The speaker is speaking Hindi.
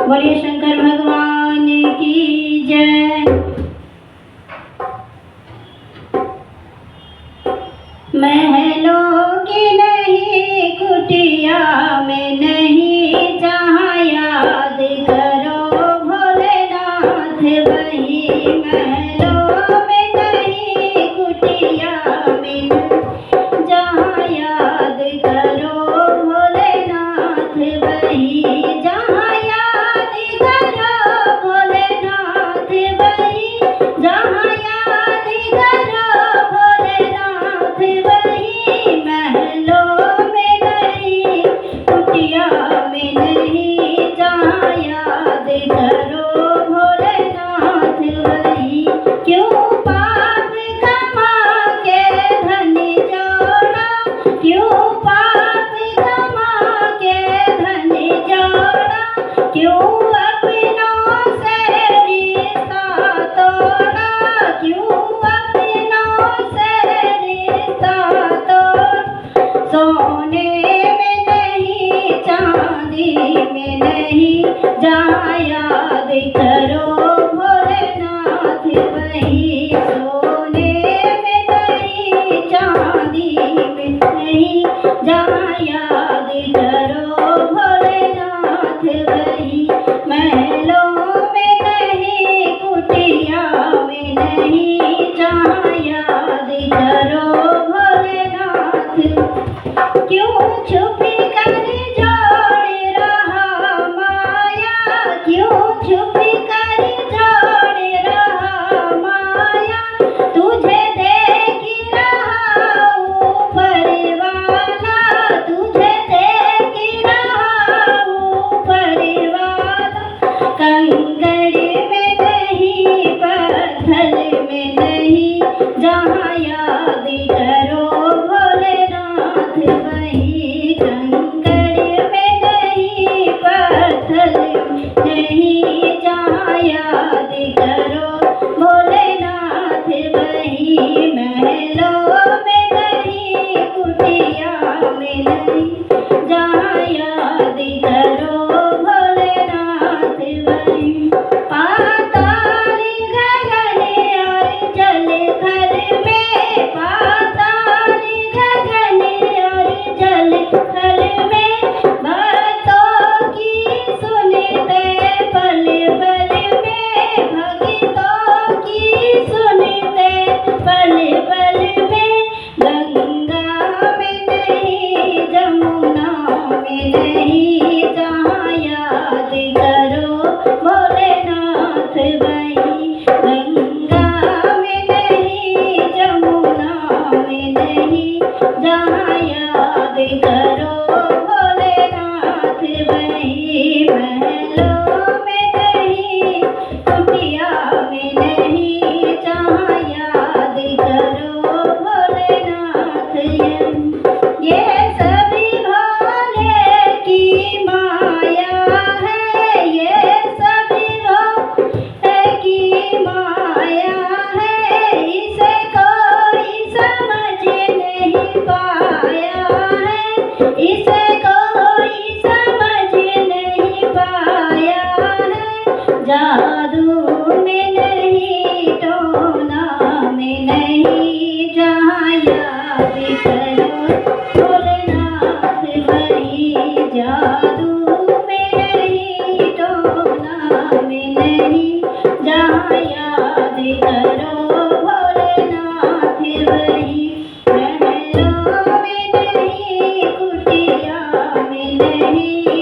बोलिए शंकर भगवान की जय। महलों की नहीं कुटिया में नहीं, जहाँ याद करो भोलेनाथ वही। महलों में नहीं कुटिया में, जहाँ याद करो भोलेनाथ वही। जहाँ याद करो भोलेनाथ वही, जहाँ याद करो भोलेनाथ वही। महलों में नहीं कुटिया में नहीं, जहाँ याद करो भोलेनाथ वही। क्यों पाप कमा के धन जोड़ा, क्यों पाप कमा के धन जोड़ा, क्यों अपनों से रिश्ता तोड़ा, क्यों अपनों से रिश्ता तोड़ा। सोने में नहीं चांदी में नहीं, जहाँ याद करो भोलेनाथ वही। सोने में नहीं चांदी में नहीं, जहाँ याद करो भोलेनाथ वही। महलों में नहीं कुटिया में नहीं, जहाँ याद करो भोलेनाथ। क्यों छुप कर जोड़ रहा माया, क्यों छुप कर जोड़ रहा माया। तुझे देख रहा ऊपर वाला, तुझे देख रहा ऊपर वाला। कंकड़ में नहीं पत्थर में नहीं, जहाँ याद करो भोलेनाथ वही। कंकड़ में नहीं पत्थर में नहीं, जहाँ याद करो भोलेनाथ वही। महलों में नहीं कुटिया में नहीं, जहाँ याद करो भोलेनाथ वही। पाताल गगन और जल थल में, पाताल गगन और जल थल में। भक्तों की सुनते पल पल में, भक्तों की सुनते पल पल में। गंगा में नहीं जमुना में नहीं, जहाँ याद करो भोलेनाथ वही। गंगा में नहीं जमुना में नहीं, जहाँ याद करो भोलेनाथ वही। महलों में नहीं कुटिया में नहीं, जहाँ याद करो भोलेनाथ ये सभी भोले की माया है, ये सभी भोले की माया है। इसे कोई समझ नहीं पाया है, इसे कोई समझ नहीं पाया है। जादू में नहीं टोना में नहीं, जहाँ याद करो भोलेनाथ वही। जादू में नहीं टोना में नहीं, जहाँ याद करो भोलेनाथ वही। महलों में नहीं कुटिया में नहीं,